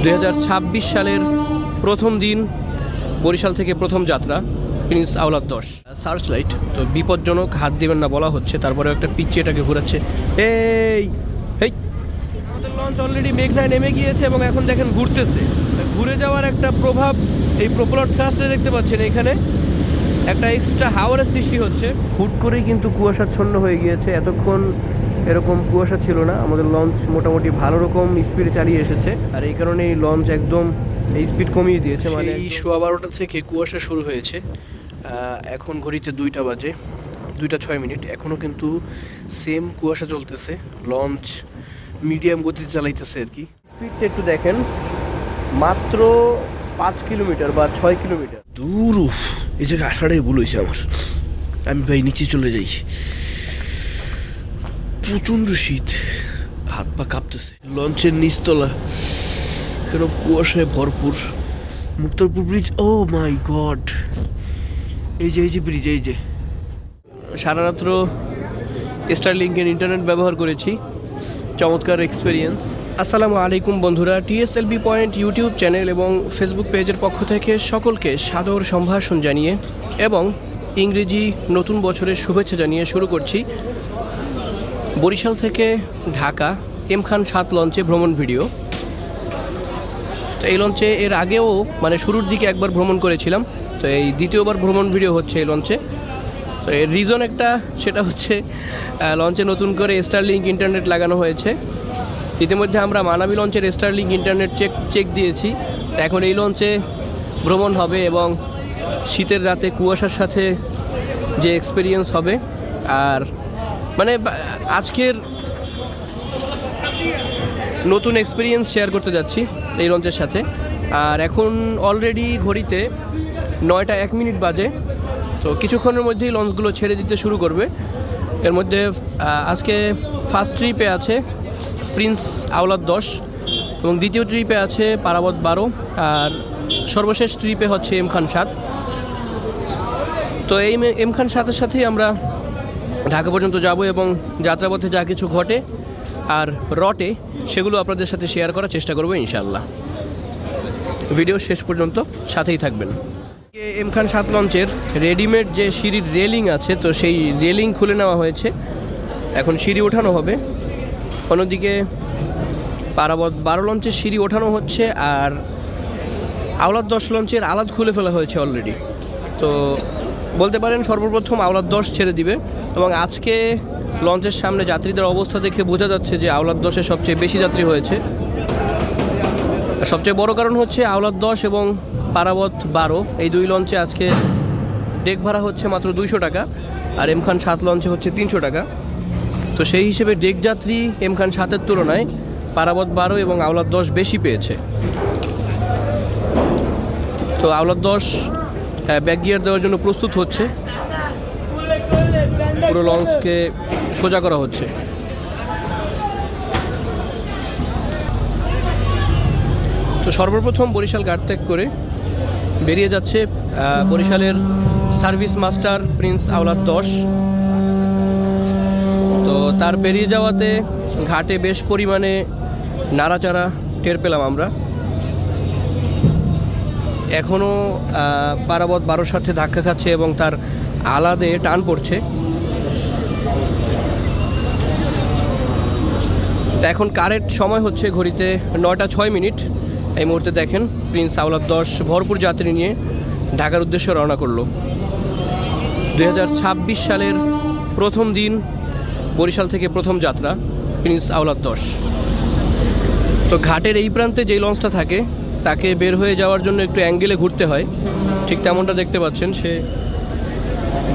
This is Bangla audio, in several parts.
2026 সালের প্রথম দিন বরিশাল থেকে প্রথম যাত্রা প্রিন্স আওলাদ 10 সার্চ লাইট। তো বিপজ্জনক, হাত দিবেন না বলা হচ্ছে, তারপরে একটা পিচ্চি এটাকে ঘোরাচ্ছে। এই এই আমাদের লঞ্চ অলরেডি মেঘনায় নেমে গিয়েছে এবং এখন দেখেন ঘুরতেছে। ঘুরে যাওয়ার একটা প্রভাব এই প্রপেলার থ্রাস্টে দেখতে পাচ্ছেন। এখানে একটা এক্সট্রা হাওয়ারের সৃষ্টি হচ্ছে। হুট করেই কিন্তু কুয়াশাচ্ছন্ন হয়ে গিয়েছে। এতক্ষণ এরকম কুয়াশা ছিল না। আমাদের লঞ্চ মোটামুটি ভালো রকম স্পিডে চালিয়ে এসেছে, আর এই কারণে এই লঞ্চ একদম এই স্পিড কমিয়ে দিয়েছে। মানে এই 12:15 থেকে কুয়াশা শুরু হয়েছে। এখন ঘড়িতে 2টা বাজে, 2:06। এখনও কিন্তু সেম কুয়াশা চলতেছে। লঞ্চ মিডিয়াম গতিতে চালাইতেছে আর কি। স্পিডটা একটু দেখেন, মাত্র 5 কিলোমিটার বা 6 কিলোমিটার দূর। এই জায়গায় আসাটাই ভুল হয়েছে আমার। আমি ভাই নিচে চলে যাই, প্রচণ্ড শীত, হাত পা কাঁপতেছে। লঞ্চের নিচতলা কেন কুয়াশায় ভরপুর। মুক্তারপুর ব্রিজ, ও মাই গড, এই যে ব্রিজ, এই যে। সারা রাত্র স্টারলিংকের ইন্টারনেট ব্যবহার করেছি, চমৎকার এক্সপিরিয়েন্স। আসসালামু আলাইকুম বন্ধুরা, টিএসএলবি পয়েন্ট ইউটিউব চ্যানেল এবং ফেসবুক পেজের পক্ষ থেকে সকলকে সাদর সম্ভাষণ জানিয়ে এবং ইংরেজি নতুন বছরের শুভেচ্ছা জানিয়ে শুরু করছি বরিশাল থেকে ঢাকা এম খান 7 লঞ্চে ভ্রমণ ভিডিও। তো এই লঞ্চে এর আগেও মানে শুরুর দিকে একবার ভ্রমণ করেছিলাম, তো এই দ্বিতীয়বার ভ্রমণ ভিডিও হচ্ছে এই লঞ্চে। তো এর রিজন একটা, সেটা হচ্ছে লঞ্চে নতুন করে স্টারলিংক ইন্টারনেট লাগানো হয়েছে। ইতিমধ্যে আমরা মানাবী লঞ্চের স্টারলিংক ইন্টারনেট চেক দিয়েছি। এখন এই লঞ্চে ভ্রমণ হবে এবং শীতের রাতে কুয়াশার সাথে যে এক্সপিরিয়েন্স হবে, আর মানে আজকের নতুন এক্সপিরিয়েন্স শেয়ার করতে যাচ্ছি এই লঞ্চের সাথে। আর এখন অলরেডি ঘড়িতে 9:01 বাজে। তো কিছুক্ষণের মধ্যেই লঞ্চগুলো ছেড়ে দিতে শুরু করবে। এর মধ্যে আজকে ফার্স্ট ট্রিপে আছে প্রিন্স আওলাদ 10 এবং দ্বিতীয় ট্রিপে আছে পারাবত 12, আর সর্বশেষ ট্রিপে হচ্ছে এম খান 7। তো এই এম খান 7-এর সাথেই আমরা ঢাকা পর্যন্ত যাব এবং যাত্রাপথে যা কিছু ঘটে আর রটে সেগুলো আপনাদের সাথে শেয়ার করার চেষ্টা করব ইনশাআল্লাহ। ভিডিও শেষ পর্যন্ত সাথেই থাকবেন। এম খান 7 লঞ্চের রেডিমেড যে সিঁড়ির রেলিং আছে, তো সেই রেলিং খুলে নেওয়া হয়েছে, এখন সিঁড়ি ওঠানো হবে। অন্যদিকে পারাবত 12 লঞ্চের সিঁড়ি ওঠানো হচ্ছে, আর আওলাদ 10 লঞ্চের আলাদ খুলে ফেলা হয়েছে অলরেডি। তো বলতে পারেন সর্বপ্রথম আওলাদ 10 ছেড়ে দিবে এবং আজকে লঞ্চের সামনে যাত্রীদের অবস্থা দেখে বোঝা যাচ্ছে যে আওলাদ 10-এ সবচেয়ে বেশি যাত্রী হয়েছে। সবচেয়ে বড় কারণ হচ্ছে আওলাদ 10 এবং পারাবত 12 এই 2 লঞ্চে আজকে ডেক ভাড়া হচ্ছে মাত্র 200 টাকা, আর এম খান 7 লঞ্চে হচ্ছে 300 টাকা। তো সেই হিসেবে ডেক যাত্রী এম খান 7-এর তুলনায় পারাবত 12 এবং আওলাদ 10 বেশি পেয়েছে। তো আওলাদ 10 ব্যাক গিয়ার দেওয়ার জন্য প্রস্তুত হচ্ছে, পুরো লঞ্চকে সোজা করা হচ্ছে। তো সর্বপ্রথম বরিশাল ঘাট ত্যাগ করে বেরিয়ে যাচ্ছে বরিশালের সার্ভিস মাস্টার প্রিন্স আওলাদ 10। তো তার বেরিয়ে যাওয়াতে ঘাটে বেশ পরিমাণে নাড়াচাড়া টের পেলাম আমরা। এখনও পারাবত 12-র সাথে ধাক্কা খাচ্ছে এবং তার আলাদে টান পড়ছে। এখন কারেক্ট সময় হচ্ছে ঘড়িতে 9:06। এই মুহূর্তে দেখেন প্রিন্স আওলাদ 10 ভরপুর যাত্রী নিয়ে ঢাকার উদ্দেশ্যে রওনা করলো। 2026 সালের প্রথম দিন বরিশাল থেকে প্রথম যাত্রা প্রিন্স আওলাদ 10। তো ঘাটের এই প্রান্তে যেই লঞ্চটা থাকে তাকে বের হয়ে যাওয়ার জন্য একটু অ্যাঙ্গেলে ঘুরতে হয়, ঠিক তেমনটা দেখতে পাচ্ছেন। সে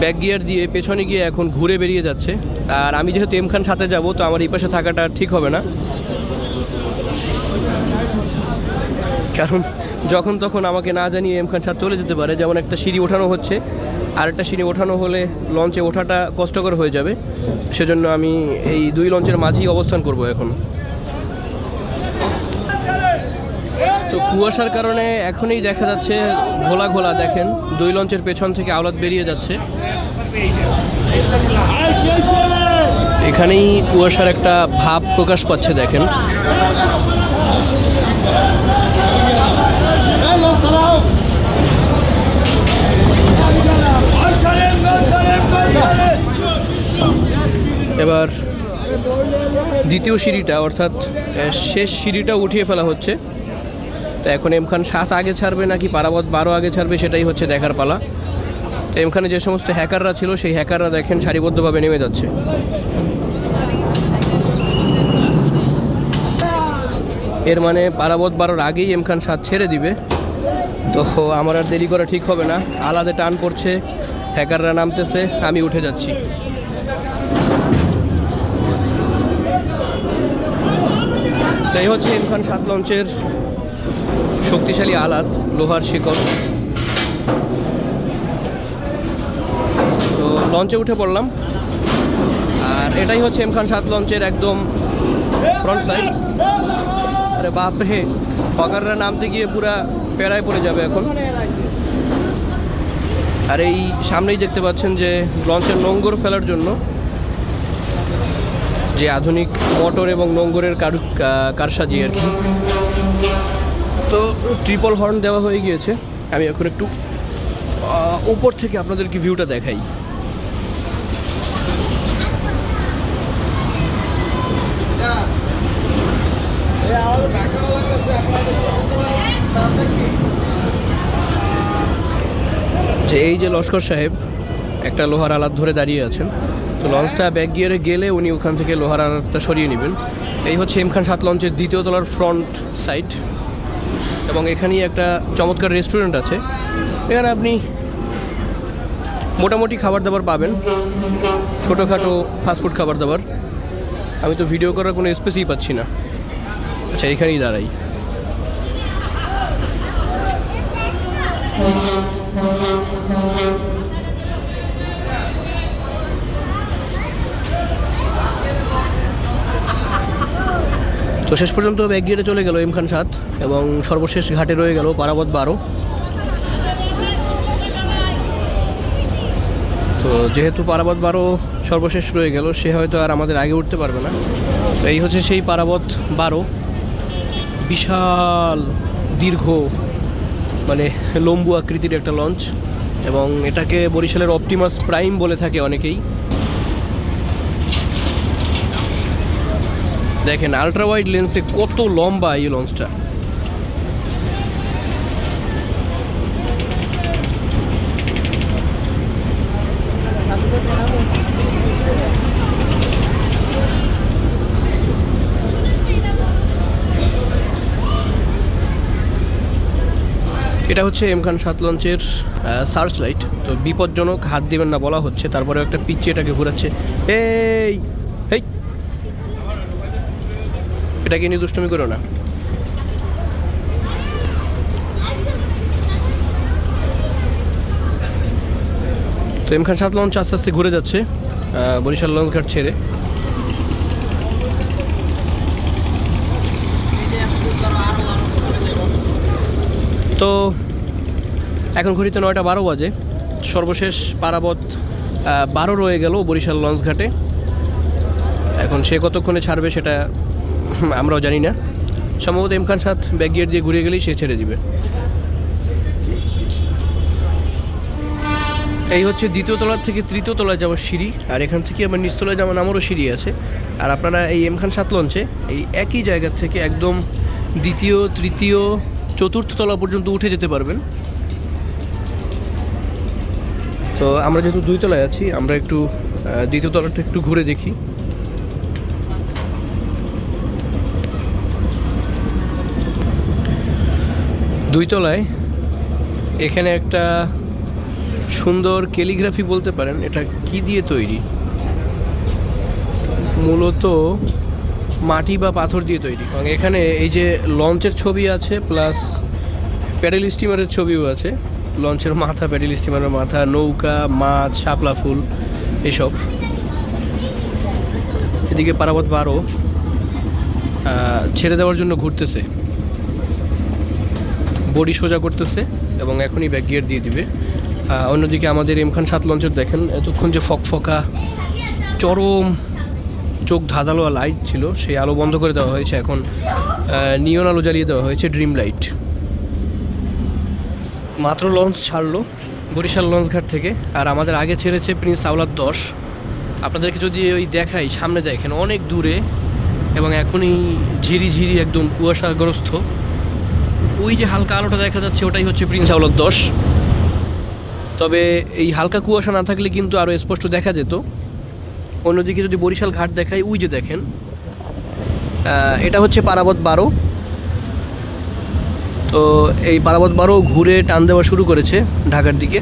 ব্যাক গিয়ার দিয়ে পেছনে গিয়ে এখন ঘুরে বেরিয়ে যাচ্ছে। আর আমি যেহেতু এম খান 7-এ যাবো, তো আমার এই পাশে থাকাটা ঠিক হবে না, কারণ যখন তখন আমাকে না জানিয়ে এম খান 7 চলে যেতে পারে। যেমন একটা সিঁড়ি ওঠানো হচ্ছে, আরেকটা সিঁড়ি ওঠানো হলে লঞ্চে ওঠাটা কষ্টকর হয়ে যাবে, সেজন্য আমি এই 2 লঞ্চের মাঝেই অবস্থান করব এখন। তো কুয়াশার কারণে এখনই দেখা যাচ্ছে ঘোলা ঘোলা। দেখেন 2 লঞ্চের পেছন থেকে আওলাদ বেরিয়ে যাচ্ছে। এখানেই কুয়াশার একটা ভাব প্রকাশ পাচ্ছে। দেখেন দ্বিতীয় সিঁড়িটা অর্থাৎ শেষ সিঁড়িটা উঠিয়ে ফেলা হচ্ছে। তো এখন এম খান 7 আগে ছাড়বে নাকি পারাবত 12 আগে ছাড়বে সেটাই হচ্ছে দেখার পালা। তো এম খানে যে সমস্ত হ্যাকাররা ছিল সেই হ্যাকাররা দেখেন সারিবদ্ধভাবে নেমে যাচ্ছে। এর মানে পারাবত 12-র আগেই এম খান 7 ছেড়ে দিবে। তো আমার আর দেরি করা ঠিক হবে না, আলাদা টান পড়ছে, হ্যাকাররা নামতেছে, আমি উঠে যাচ্ছি। তাই হচ্ছে এম খান 7 লঞ্চের শক্তিশালী আলাদ, লোহার শিকল। তো লঞ্চে উঠে পড়লাম, আর এটাই হচ্ছে এম খান 7 লঞ্চের একদম ফ্রন্ট সাইড। আরে বাপরে, হকাররা নামতে গিয়ে পুরা পেড়ায় পড়ে যাবে এখন। আর এই সামনেই দেখতে পাচ্ছেন যে লঞ্চের নোঙ্গর ফেলার জন্য যে আধুনিক মোটর এবং নোঙ্গরের কারসাজি আর কি। তো ট্রিপল হর্ন দেওয়া হয়ে গিয়েছে। আমি এখন একটু উপর থেকে আপনাদেরকে ভিউটা দেখাই। যে এই যে লস্কর সাহেব একটা লোহার আলাদ ধরে দাঁড়িয়ে আছেন। তো লঞ্চটা ব্যাক গিয়ারে গেলে উনি ওখান থেকে লোহার আলাদটা সরিয়ে নেবেন। এই হচ্ছে এম খান 7 লঞ্চের দ্বিতীয় তলার ফ্রন্ট সাইড, এবং এখানেই একটা চমৎকার রেস্টুরেন্ট আছে। এখানে আপনি মোটামুটি খাবার দাবার পাবেন, ছোটোখাটো ফাস্টফুড খাবার দাবার। আমি তো ভিডিও করার কোনো স্পেসই পাচ্ছি না। আচ্ছা, এখানেই দাঁড়াই। তো শেষ পর্যন্ত ব্যাক গিয়ারে চলে গেল এম খান 7, এবং সর্বশেষ ঘাটে রয়ে গেল পারাবত 12। তো যেহেতু পারাবত 12 সর্বশেষ রয়ে গেল, সে হয়তো আর আমাদের আগে উঠতে পারবে না। তো এই হচ্ছে সেই পারাবত 12, বিশাল দীর্ঘ মানে লম্বু আকৃতির একটা লঞ্চ, এবং এটাকে বরিশালের অপটিমাস প্রাইম বলে থাকে অনেকেই। দেখেন আলট্রা ওয়াইড লেন্সে কত লম্বা এই লঞ্চটা। এটা হচ্ছে এম খান 7 লঞ্চের সার্চ লাইট। তো বিপজ্জনক, হাত দিবেন না বলা হচ্ছে, তারপরেও একটা পিচ্চি এটাকে ঘোরাচ্ছে। এই এই এটাকে নিয়ে দুষ্টুমি করো না। তো এম খান 7 লঞ্চ আস্তে আস্তে ঘুরে যাচ্ছে বরিশাল লঞ্চ ঘাট ছেড়ে। তো এখন ঘড়িতে 9:12 বাজে। সর্বশেষ পারাবত 12 রয়ে গেল বরিশাল লঞ্চ ঘাটে। এখন সে কতক্ষণে ছাড়বে সেটা আমরাও জানি না। সম্ভবত এম খান 7 ব্যাক গিয়ার দিয়ে ঘুরে গেলেই সে ছেড়ে দিবে। এই হচ্ছে দ্বিতীয় তলার থেকে তৃতীয় তলায় যাওয়ার সিঁড়ি, আর এখান থেকে আমার নিচতলায় যাওয়ার নামেরও সিঁড়ি আছে। আর আপনারা এই এম খান 7 লঞ্চে এই একই জায়গা থেকে একদম দ্বিতীয়, তৃতীয়, চতুর্থ তলা পর্যন্ত উঠে যেতে পারবেন। তো আমরা যেহেতু 2 তলায় আছি, আমরা একটু দ্বিতীয় তলাটা একটু ঘুরে দেখি। দুই তলায় এখানে একটা সুন্দর ক্যালিগ্রাফি বলতে পারেন। এটা কি দিয়ে তৈরি? মূলত মাটি বা পাথর দিয়ে তৈরি। এবং এখানে এই যে লঞ্চের ছবি আছে, প্লাস প্যাডেল স্টিমারের ছবিও আছে। লঞ্চের মাথা, প্যাডেল স্টিমারের মাথা, নৌকা, মাছ, শাপলা ফুল এসব। এদিকে পারাবত 12 ছেড়ে দেওয়ার জন্য ঘুরতেছে, বডি সোজা করতেছে এবং এখনই ব্যাক গিয়ার দিয়ে দিবে। অন্যদিকে আমাদের এম খান 7 লঞ্চের দেখেন এতক্ষণ যে ফকফকা চরম চোখ ধাঁধালো লাইট ছিল, সেই আলো বন্ধ করে দেওয়া হয়েছে। এখন নিয়ন আলো জ্বালিয়ে দেওয়া হয়েছে, ড্রিম লাইট। মাত্র লঞ্চ ছাড়লো বরিশাল লঞ্চ ঘাট থেকে, আর আমাদের আগে ছেড়েছে প্রিন্স আওলাদ 10। আপনাদেরকে যদি ওই দেখাই, সামনে দেখেন অনেক দূরে এবং এখনই ঝিরি ঝিরি একদম কুয়াশাগ্রস্ত। ওই যে হালকা আলোটা দেখা যাচ্ছে ওটাই হচ্ছে প্রিন্স আওলাদ 10। তবে এই হালকা কুয়াশা না থাকলে কিন্তু আরও স্পষ্ট দেখা যেত। অন্যদিকে যদি বরিশাল ঘাট দেখাই, ওই যে দেখেন এটা হচ্ছে পারাবত 12। তো এই পারাবত 12 ঘুরে টান দেওয়া শুরু করেছে ঢাকার দিকে,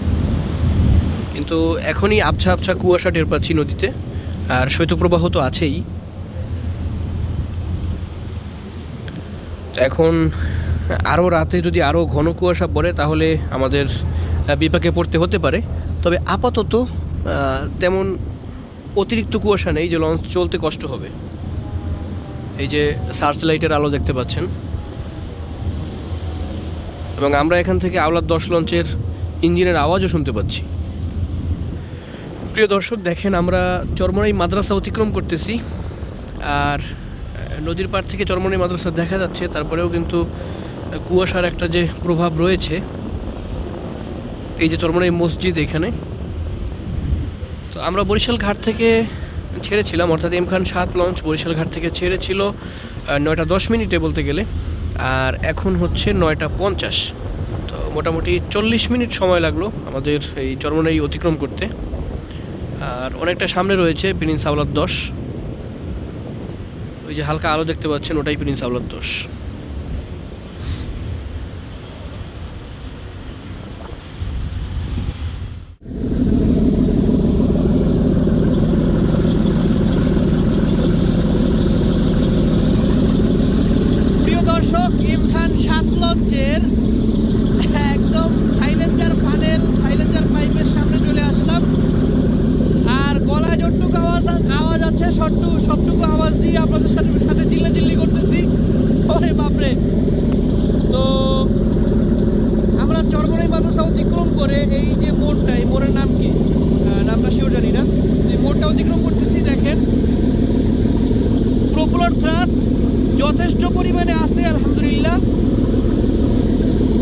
কিন্তু এখনই আবছা আবছা কুয়াশা টের পাচ্ছি নদীতে, আর শৈত্যপ্রবাহ তো আছেই। তো এখন আরও রাতে যদি আরও ঘন কুয়াশা পড়ে তাহলে আমাদের বিপাকে পড়তে হতে পারে। তবে আপাতত তেমন অতিরিক্ত কুয়াশা নেই যে লঞ্চ চলতে কষ্ট হবে। এই যে সার্চ লাইটের আলো দেখতে পাচ্ছেন, এবং আমরা এখান থেকে আওলাদ 10 লঞ্চের ইঞ্জিনের আওয়াজও শুনতে পাচ্ছি। প্রিয় দর্শক, দেখেন আমরা চরমনাই মাদ্রাসা অতিক্রম করতেছি, আর নদীর পাড় থেকে চরমনাই মাদ্রাসা দেখা যাচ্ছে। তারপরেও কিন্তু কুয়াশার একটা যে প্রভাব রয়েছে। এই যে চরমনাই মসজিদ এখানে। তো আমরা বরিশাল ঘাট থেকে ছেড়েছিলাম, অর্থাৎ এম খান 7 লঞ্চ বরিশাল ঘাট থেকে ছেড়েছিল 9টা 10 মিনিটে বলতে গেলে, আর এখন হচ্ছে 9টা 50। তো মোটামুটি 40 মিনিট সময় লাগলো আমাদের এই চরমনাই অতিক্রম করতে। আর অনেকটা সামনে রয়েছে প্রিন্স আওলাদ 10। ওই যে হালকা আলো দেখতে পাচ্ছেন ওটাই প্রিন্স আওলাদ 10। প্রিয় দর্শক, এম খান 7 লঞ্চের একদম সাইলেন্সার পাইপের সামনে চলে আসলাম। আর গলায় যতটুকু আওয়াজ আছে সবটুকু আওয়াজ দিয়ে আপনাদের সাথে চিল্লাচিল্লি করতেছি। ওরে বাপরে! তো আমরা চরমনাই মাদ্রাসা অতিক্রম করে এই যে মোড়টা, এই মোড়ের নাম কি, নামটা শিওর জানি না, এই মোড়টা অতিক্রম করতেছি। দেখেন প্রপেলার থ্রাস্ট যথেষ্ট পরিমাণে আছে আলহামদুলিল্লাহ।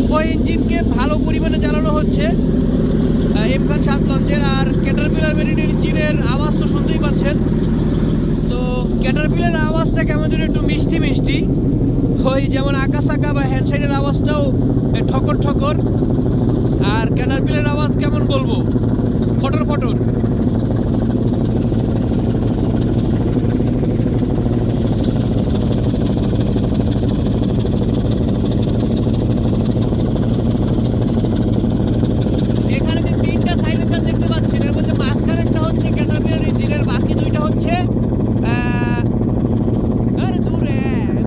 উভয় ইঞ্জিনকে ভালো পরিমাণে চালানো হচ্ছে এম খান 7 লঞ্চের। আর ক্যাটারপিলার মেরিনের ইঞ্জিনের আওয়াজ তো শুনতেই পাচ্ছেন। তো ক্যাটারপিলার আওয়াজটা কেমন যেন একটু মিষ্টি মিষ্টি, ওই যেমন আকাশাকা বা হ্যান্ডসাইডের আওয়াজটাও ঠকর ঠকর। আর ক্যাটারপিলার আওয়াজ কেমন বলবো, ফটর ফটর। এখানে যে 3টা সাইলেন্সার দেখতে পাচ্ছেন, এর মধ্যে মাঝখানেরটা হচ্ছে ক্যাটারপিলার ইঞ্জিনের, বাকি 2টা হচ্ছে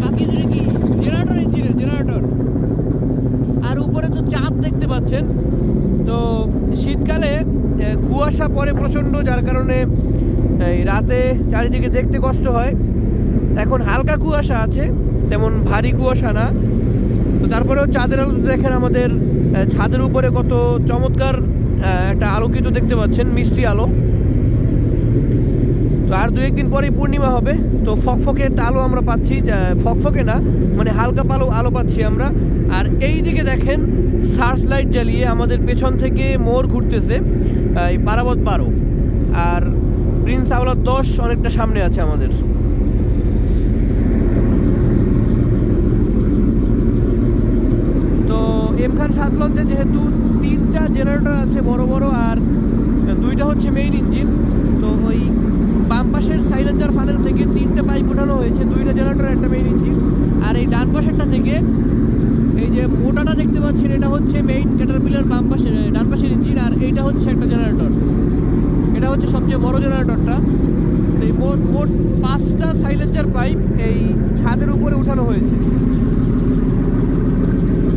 বাকি 2টা কি জেনারেটর ইঞ্জিনের, জেনারেটর। আর উপরে তো চাঁদ দেখতে পাচ্ছেন। তো শীতকালে কুয়াশা পড়ে প্রচণ্ড, যার কারণে এই রাতে চারিদিকে দেখতে কষ্ট হয়। এখন হালকা কুয়াশা আছে, তেমন ভারী কুয়াশা না। তো তারপরেও চাঁদের আলো দেখেন আমাদের ছাদের উপরে কত চমৎকার একটা আলোকিত দেখতে পাচ্ছেন, মিষ্টি আলো। তো আর 2-1 দিন পরেই পূর্ণিমা হবে। তো ফকফকে একটা আলো আমরা পাচ্ছি, ফকফকে না মানে হালকা আলো পাচ্ছি আমরা। আর এই দিকে দেখেন সার্চ লাইট জ্বালিয়ে আমাদের পেছন থেকে মোড় ঘুরতেছে এই পারাবত 12, আর প্রিন্স আওলাদ 10 অনেকটা সামনে আছে আমাদের। তো এম খান 7 লঞ্চে যেহেতু 3টা জেনারেটর আছে বড় বড়, আর 2টা হচ্ছে মেইন ইঞ্জিন। তো ওই বাম পাশের সাইলেন্সার ফানেল থেকে 3টা পাইপ ওঠানো হয়েছে, 2টা জেনারেটর একটা মেইন ইঞ্জিন। আর এই ডান পাশেরটা থেকে এই যে মোটাটা দেখতে পাচ্ছেন, এটা হচ্ছে মেইন ক্যাটারপিলার বাম পাশের ডান পাশের ইঞ্জিন, আর এইটা হচ্ছে একটা জেনারেটর। এটা হচ্ছে সবচেয়ে বড় জেনারেটরটা। এই মোট 5টা সাইলেন্সার পাইপ এই ছাদের উপরে উঠানো হয়েছে,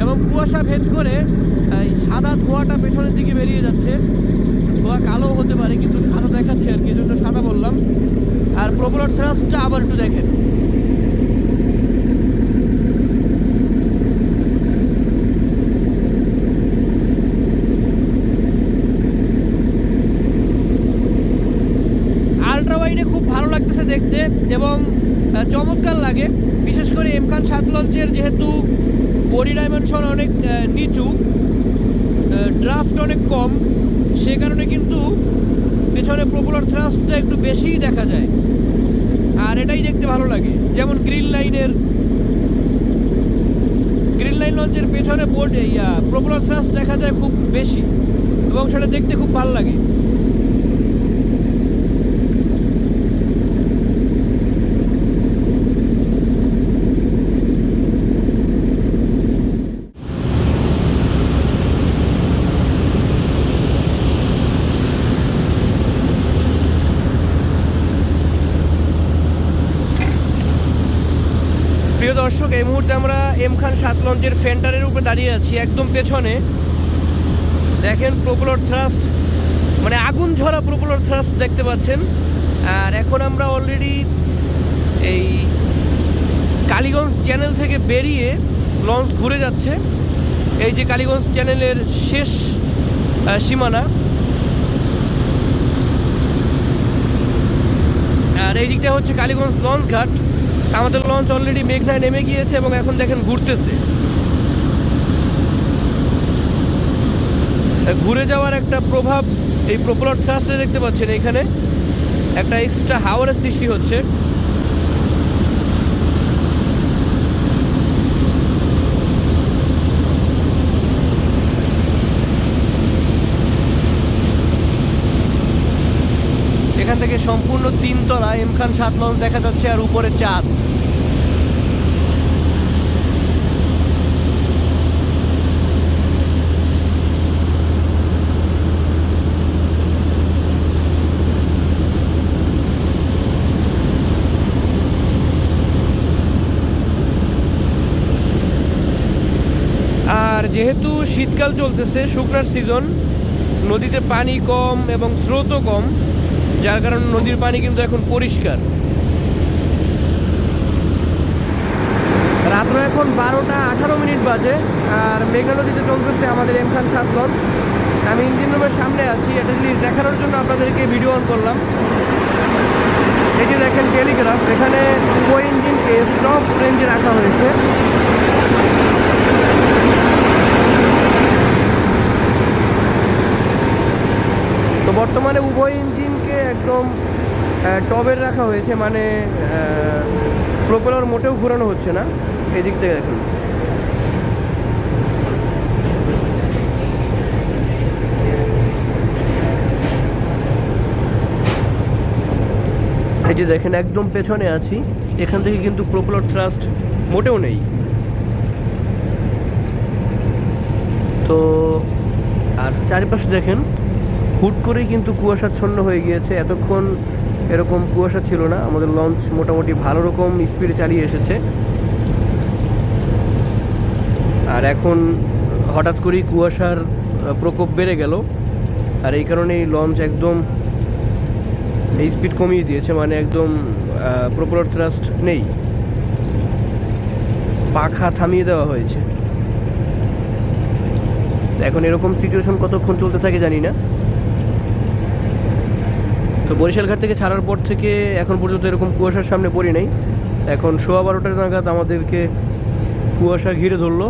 এবং কুয়াশা ভেদ করে এই সাদা ধোঁয়াটা পেছনের দিকে বেরিয়ে যাচ্ছে। ধোঁয়া কালো হতে পারে কিন্তু সাদা দেখাচ্ছে আর কি, এই জন্য সাদা বললাম। আর প্রপেলার থ্রাস্টটা আবার একটু দেখেন। আলট্রা ওয়াইডে খুব ভালো লাগতেছে দেখতে এবং চমৎকার লাগে। বিশেষ করে এম খান 7 লঞ্চের যেহেতু বডি ডাইমেনশন অনেক নিচু, ড্রাফট অনেক কম, সে কারণে কিন্তু পেছনে প্রপেলার থ্রাস্টটা একটু বেশিই দেখা যায়। আর আর এটাই দেখতে ভালো লাগে। যেমন গ্রিন লাইন লঞ্চের পেছনে বোর্ড প্রপেলার থ্রাস্ট দেখা যায় খুব বেশি এবং সেটা দেখতে খুব ভালো লাগে। প্রিয় দর্শক, এই মুহূর্তে আমরা এম খান 7 লঞ্চের ফেন্টারের উপরে দাঁড়িয়ে আছি। একদম পেছনে দেখেন প্রপেলার থ্রাস্ট, মানে আগুন ঝরা প্রপেলার থ্রাস্ট দেখতে পাচ্ছেন। আর এখন আমরা অলরেডি এই কালীগঞ্জ চ্যানেল থেকে বেরিয়ে লঞ্চ ঘুরে যাচ্ছে। এই যে কালীগঞ্জ চ্যানেলের শেষ সীমানা। আর এই দিকটা হচ্ছে কালীগঞ্জ লঞ্চ ঘাট। আমাদের লঞ্চ অলরেডি মেঘনায় নেমে গিয়েছে এবং এখন দেখেন ঘুরতেছে। ঘুরে যাওয়ার একটা প্রভাব এই প্রপেলার থ্রাস্টে দেখতে পাচ্ছেন। এখানে একটা এক্সট্রা হাওয়ারের সৃষ্টি হচ্ছে। এখান থেকে সম্পূর্ণ 3 তলা এম খান 7 লঞ্চ দেখা যাচ্ছে আর উপরে চাঁদ। আর যেহেতু শীতকাল চলতেছে, শুকনার সিজন, নদীতে পানি কম এবং স্রোতও কম, যার কারণে নদীর পানি কিন্তু এখন পরিষ্কার। রাত্র এখন 12:18 বাজে আর মেঘনা নদীতে চলতেছে আমাদের এম খান 7 লঞ্চ। আমি ইঞ্জিন রুমের সামনে আছি, একটা জিনিস দেখানোর জন্য আপনাদেরকে ভিডিও অন করলাম। এই যে দেখেন টেলিগ্রাফ, এখানে ওই ইঞ্জিনকে স্টপ রেঞ্জে রাখা হয়েছে। তো বর্তমানে উভয় ইঞ্জিনকে একদম টবের রাখা হয়েছে, মানে প্রপেলার মোটেও ঘোরানো হচ্ছে না। এই দিক থেকে দেখুন, এই যে দেখেন একদম পেছনে আছি, এখান থেকে কিন্তু প্রপেলার থ্রাস্ট মোটেও নেই। তো আর চারিপাশে দেখেন হুট করেই কিন্তু কুয়াশাচ্ছন্ন হয়ে গিয়েছে। এতক্ষণ এরকম কুয়াশা ছিল না। আমাদের লঞ্চ মোটামুটি ভালো রকম স্পিডে চালিয়ে এসেছে, আর এখন হঠাৎ করেই কুয়াশার প্রকোপ বেড়ে গেল। আর এই কারণেই লঞ্চ একদম এই স্পিড কমিয়ে দিয়েছে, মানে একদম প্রপেলার থ্রাস্ট নেই, পাখা থামিয়ে দেওয়া হয়েছে। এখন এরকম সিচুয়েশন কতক্ষণ চলতে থাকে জানি না। তো বরিশাল ঘাট থেকে ছাড়ার পর থেকে এখন পর্যন্ত এরকম কুয়াশার সামনে পড়ি নাই। এখন 12:15 নাগাদ আমাদেরকে কুয়াশা ঘিরে ধরলো।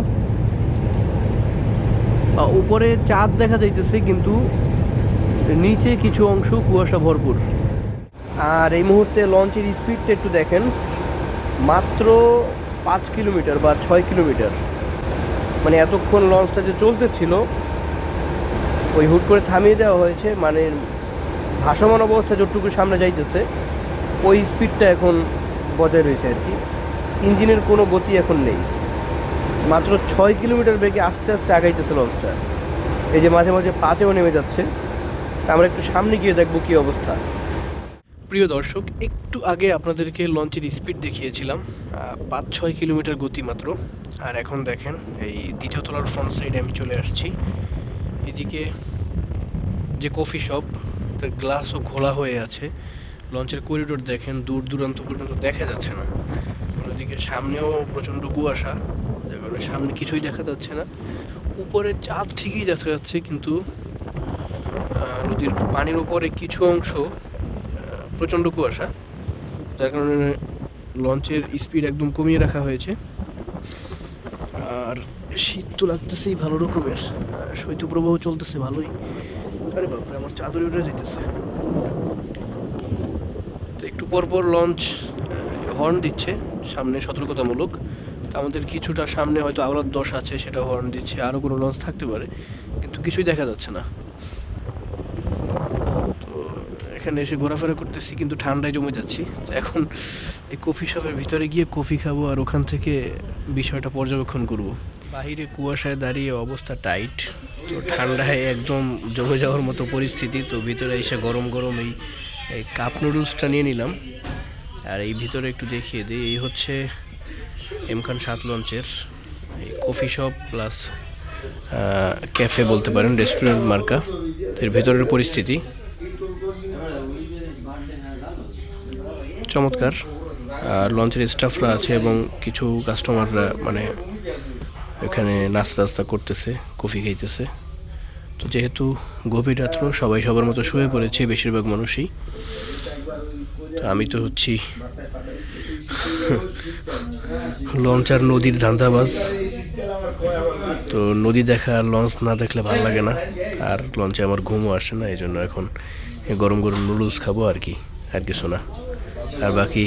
উপরে চাঁদ দেখা যাইতেছে, কিন্তু নিচে কিছু অংশ কুয়াশা ভরপুর। আর এই মুহূর্তে লঞ্চের স্পিডটা একটু দেখেন, মাত্র 5 কিলোমিটার বা 6 কিলোমিটার। মানে এতক্ষণ লঞ্চটা যে চলতেছিল ওই হুট করে থামিয়ে দেওয়া হয়েছে, মানে ভাসমান অবস্থা যতটুকু সামনে যাইতেছে ওই স্পিডটা এখন বজায় রয়েছে আর কি। ইঞ্জিনের কোনো গতি এখন নেই, মাত্র 6 কিলোমিটার বেগে আস্তে আস্তে আগাইতেছে লঞ্চটা। এই যে মাঝে মাঝে 5-এও নেমে যাচ্ছে। তা আমরা একটু সামনে গিয়ে দেখবো কী অবস্থা। প্রিয় দর্শক, একটু আগে আপনাদেরকে লঞ্চের স্পিড দেখিয়েছিলাম, 5-6 কিলোমিটার গতি মাত্র। আর এখন দেখেন এই দ্বিতীয় তলার ফ্রন্ট সাইডে আমি চলে আসছি। এদিকে যে কফি শপ, তার গ্লাসও ঘোলা হয়ে আছে। লঞ্চের করিডোর দেখেন, দূর দূরান্ত পর্যন্ত দেখা যাচ্ছে না। ওদিকে সামনেও প্রচণ্ড কুয়াশা, যার কারণে সামনে কিছুই দেখা যাচ্ছে না। উপরে চাঁদ ঠিকই দেখা যাচ্ছে, কিন্তু নদীর পানির উপরে কিছু অংশ প্রচণ্ড কুয়াশা, যার কারণে লঞ্চের স্পিড একদম কমিয়ে রাখা হয়েছে। আর শীত তো লাগতেছেই ভালো রকমের, শৈত্যপ্রবাহ চলতেছে ভালোই। আরে বাপরে, আমার চাদরে উঠে যেতেছে। তো একটু পর পর লঞ্চ হর্ন দিচ্ছে সামনে সতর্কতামূলক। তো আমাদের কিছুটা সামনে হয়তো আওলাদ 10 আছে, সেটা হর্ন দিচ্ছে, আরও কোনো লঞ্চ থাকতে পারে, কিন্তু কিছুই দেখা যাচ্ছে না। তো এখানে এসে ঘোরাফেরা করতেছি, কিন্তু ঠান্ডায় জমে যাচ্ছি। তো এখন এই কফি শপের ভিতরে গিয়ে কফি খাবো আর ওখান থেকে বিষয়টা পর্যবেক্ষণ করব। বাহিরে কুয়াশায় দাঁড়িয়ে অবস্থা টাইট, তো ঠান্ডায় একদম জমে যাওয়ার মতো পরিস্থিতি। তো ভিতরে এসে গরম গরম এই কাপ নুডলসটা নিয়ে নিলাম। আর এই ভিতরে একটু দেখিয়ে দিই, এই হচ্ছে এম খান 7 লঞ্চের এই কফি শপ প্লাস ক্যাফে বলতে পারেন, রেস্টুরেন্ট মার্কা। এর ভেতরের পরিস্থিতি চমৎকার। আর লঞ্চের স্টাফরা আছে এবং কিছু কাস্টমাররা মানে এখানে নাস্তা করতেছে, কফি খাইতেছে। তো যেহেতু গভীর রাত্র, সবাই সবার মতো শুয়ে পড়েছে, বেশিরভাগ মানুষই। আমি তো হচ্ছি লঞ্চ আর নদীর ধান্দাবাজ। তো নদী দেখা, লঞ্চ না দেখলে ভালো লাগে না, আর লঞ্চে আমার ঘুমও আসে না। এই জন্য এখন গরম গরম নুডলস খাবো আর কি, আর কিছু না। আর বাকি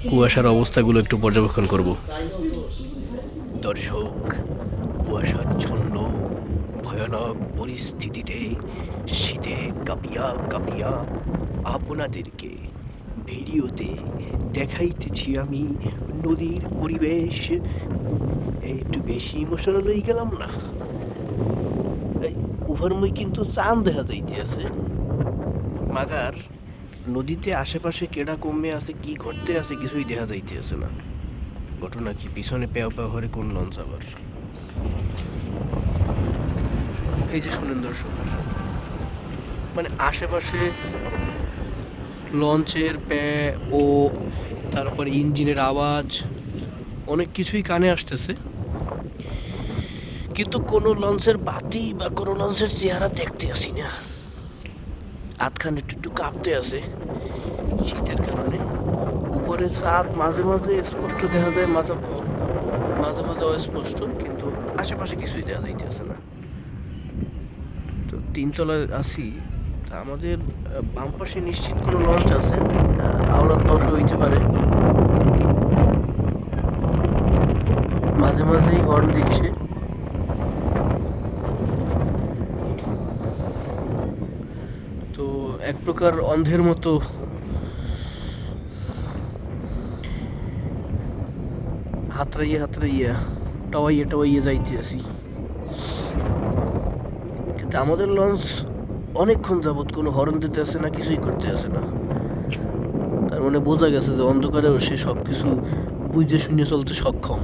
কুয়াশার অবস্থাগুলো একটু পর্যবেক্ষণ করব। দর্শক, কুয়াশাচ্ছন্ন ভয়ানক পরিস্থিতিতে শীতে কাঁপিয়া কাঁপিয়া আপনাদেরকে ভিডিওতে দেখাইতেছি আমি নদীর পরিবেশ। একটু বেশি ইমোশনাল হয়ে গেলাম না? ওভারময় কিন্তু চাঁদ দেখা যাইতে আছে, মাগার নদীতে আশেপাশে কেডা কমে আছে, কি ঘটতে আছে কিছুই দেখা যাইতে আছে না। ঘটনা কি? পিছনে পেও পেও হরে কোন লঞ্চ আবার? এই যে শুনেন দর্শক, মানে আশেপাশে লঞ্চের ও তারপরে ইঞ্জিনের আওয়াজ, অনেক কিছুই কানে আসতেছে, কিন্তু কোনো লঞ্চের বাতি বা কোনো লঞ্চের চেহারা দেখতে আসি না। আধখান একটু কাঁপতে আছে শীতের কারণে। উপরে চাঁদ মাঝে মাঝে স্পষ্ট দেখা যায়, মাঝে মাঝে অস্পষ্ট, কিন্তু আশেপাশে কিছুই দেখা যাইতেছে না। তো 3 তলায় আছি। তা আমাদের বাম পাশে নিশ্চিত কোনো লঞ্চ আছে, আওলাদ 10 হইতে পারে। মাঝে মাঝেই হর্ন দিচ্ছে। তো এক প্রকার অন্ধের মতো হাতড়াইয়া টাওয়াইয়া যাইতে আছি। কিন্তু আমাদের লঞ্চ অনেকক্ষণ যাবৎ কোনো হর্ন দিতে আসে না, কিছুই করতে আসে না। তার মানে বোঝা গেছে যে অন্ধকারেও সে সব কিছু বুঝে শুনে চলতে সক্ষম।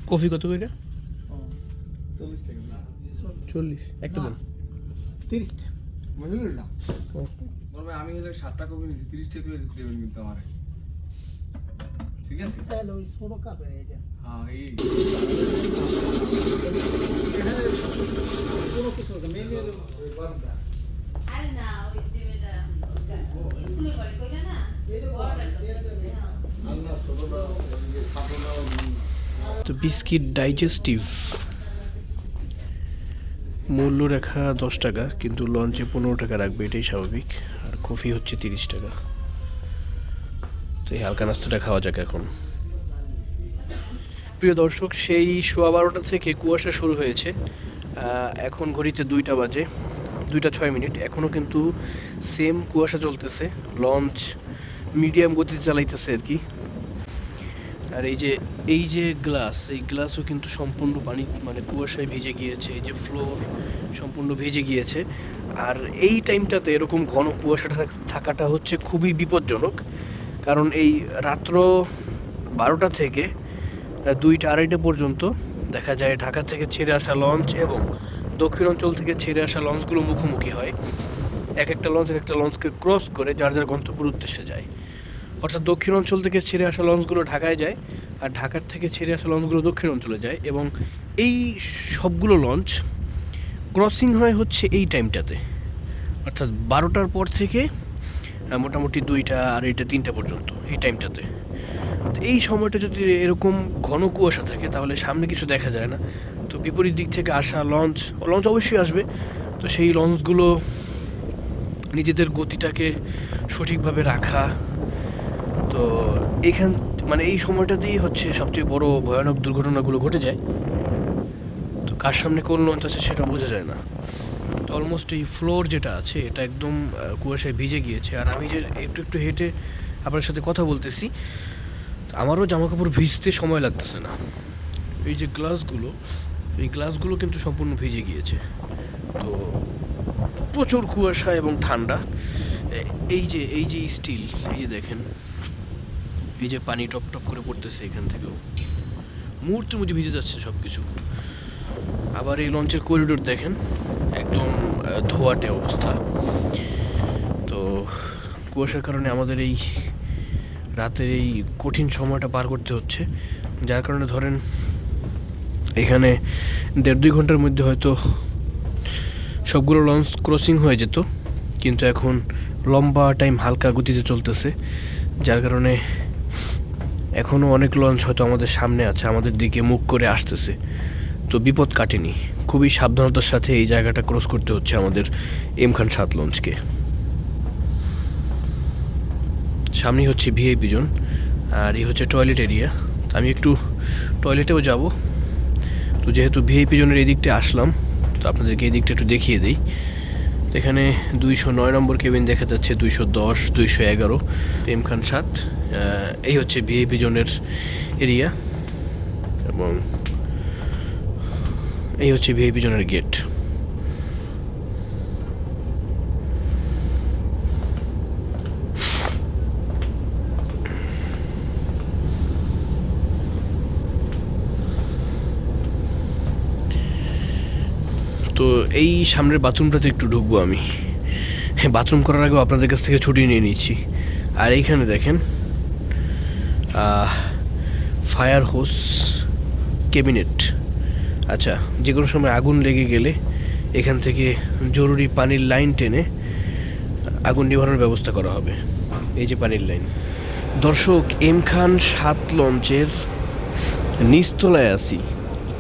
কফি কত করে? 40 টাকা। 40 একটা দাম 30 টাকা বুঝলি না? বলবে আমি হলে 7টা কপি নিয়েছি, 30 টাকা করে দেবেন কিন্তু আমারে, ঠিক আছে? তাহলে ওই ছোট কাপের এটা হ্যাঁ, এই কোনো কিছু মেলে আরে না ওই যে এটা স্কুলে করে কইলা না তো বিস্কিট ডাইজেস্টিভ মূল্য রেখা 10 টাকা, কিন্তু লঞ্চে 15 টাকা রাখবে, এটাই স্বাভাবিক। আর কফি হচ্ছে 30 টাকা। তো এই হালকা নাস্তাটা খাওয়া যাক এখন। প্রিয় দর্শক, সেই 12:15 থেকে কুয়াশা শুরু হয়েছে। এখন ঘড়িতে 2টা বাজে, 2:06। এখনও কিন্তু সেম কুয়াশা চলতেছে, লঞ্চ মিডিয়াম গতিতে চালাইতেছে আর কি। আর এই যে গ্লাস, এই গ্লাসও কিন্তু সম্পূর্ণ পানি মানে কুয়াশায় ভিজে গিয়েছে। এই যে ফ্লোর সম্পূর্ণ ভিজে গিয়েছে। আর এই টাইমটাতে এরকম ঘন কুয়াশা থাকাটা হচ্ছে খুবই বিপজ্জনক, কারণ এই রাত্র 12টা থেকে 2টা-2:30 পর্যন্ত দেখা যায় ঢাকা থেকে ছেড়ে আসা লঞ্চ এবং দক্ষিণ অঞ্চল থেকে ছেড়ে আসা লঞ্চগুলো মুখোমুখি হয়। এক একটা লঞ্চকে ক্রস করে যার যার গন্তব্যের উদ্দেশ্যে যায়। অর্থাৎ দক্ষিণ অঞ্চল থেকে ছেড়ে আসা লঞ্চগুলো ঢাকায় যায়, আর ঢাকার থেকে ছেড়ে আসা লঞ্চগুলো দক্ষিণ অঞ্চলে যায়, এবং এই সবগুলো লঞ্চ ক্রসিং হয় হচ্ছে এই টাইমটাতে, অর্থাৎ 12টার পর থেকে মোটামুটি 2টা-2:30 পর্যন্ত এই টাইমটাতে। তো এই সময়টা যদি এরকম ঘন কুয়াশা থাকে তাহলে সামনে কিছু দেখা যায় না। তো বিপরীত দিক থেকে আসা লঞ্চ অবশ্যই আসবে। তো সেই লঞ্চগুলো নিজেদের গতিটাকে সঠিকভাবে রাখা। তো এখান মানে এই সময়টাতেই হচ্ছে সবচেয়ে বড় ভয়ানক দুর্ঘটনাগুলো ঘটে যায়। তো কার সামনে কোন লঞ্চ আছে সেটা বোঝা যায় না। তো অলমোস্ট এই ফ্লোর যেটা আছে এটা একদম কুয়াশায় ভিজে গিয়েছে। আর আমি যে একটু একটু হেঁটে আপনার সাথে কথা বলতেছি, আমারও জামাকাপড় ভিজতে সময় লাগতেছে না। এই যে গ্লাসগুলো, এই গ্লাসগুলো কিন্তু সম্পূর্ণ ভিজে গিয়েছে। তো প্রচুর কুয়াশা এবং ঠান্ডা। এই যে স্টিল, এই যে দেখেন, এই যে পানি টপ টপ করে পড়তেছে এখান থেকেও, মুহূর্তের মধ্যে ভিজে যাচ্ছে সব কিছু। আবার এই লঞ্চের করিডোর দেখেন, একদম ধোয়াটে অবস্থা। তো কুয়াশার কারণে আমাদের এই রাতের এই কঠিন সময়টা পার করতে হচ্ছে, যার কারণে ধরেন এখানে 1.5-2 ঘন্টার মধ্যে হয়তো সবগুলো লঞ্চ ক্রসিং হয়ে যেত, কিন্তু এখন লম্বা টাইম হালকা গতিতে চলতেছে, যার কারণে এখনও অনেক লঞ্চ হয়তো আমাদের সামনে আছে, আমাদের দিকে মুখ করে আসতেছে। তো বিপদ কাটেনি, খুবই সাবধানতার সাথে এই জায়গাটা ক্রস করতে হচ্ছে আমাদের এম খান 7 লঞ্চকে। সামনেই হচ্ছে ভিআইপি জোন, আর এই হচ্ছে টয়লেট এরিয়া। আমি একটু টয়লেটেও যাব। তো যেহেতু ভিআইপি জোনের এই দিকটা আসলাম, তো আপনাদেরকে এই দিকটা একটু দেখিয়ে দিই। এখানে 209 নম্বর কেবিন দেখা যাচ্ছে, 210, 211 এম খান 7। এই হচ্ছে ভিআইপি জোনের এরিয়া, এবং এই হচ্ছে ভিআইপি জোনের গেট। তো এই সামনের বাথরুমটাতে একটু ঢুকবো আমি। হ্যাঁ, বাথরুম করার আগেও আপনাদের কাছ থেকে ছুটি নিয়ে নিচ্ছি। আর এইখানে দেখেন ফায়ার হোস ক্যাবিনেট। আচ্ছা, যে কোনো সময় আগুন লেগে গেলে এখান থেকে জরুরি পানির লাইন টেনে আগুন নিভানোর ব্যবস্থা করা হবে। এই যে পানির লাইন। দর্শক, এম খান 7 লঞ্চের নিচতলায় আছি।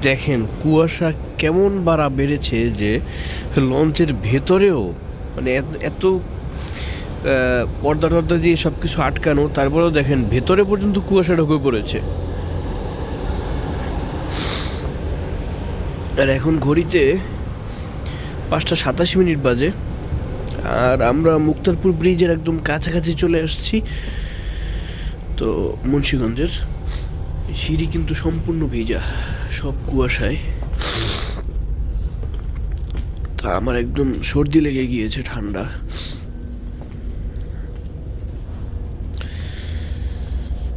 দেখেন কুয়াশা কেমন বাড়া বেড়েছে যে লঞ্চের ভেতরেও মানে এত পর্দা টর্দা দিয়ে সব কিছু আটকানো, তারপরেও দেখেন ভেতরে পর্যন্ত কুয়াশা ঢুকে পড়েছে। আর এখন ঘড়িতে 5:27 বাজে, আর আমরা মুক্তারপুর ব্রিজের একদম কাছাকাছি চলে আসছি। তো মুন্সিগঞ্জের সিঁড়ি কিন্তু সম্পূর্ণ ভিজা, সব কুয়াশায়। তা আমার একদম সর্দি লেগে গিয়েছে, ঠান্ডা।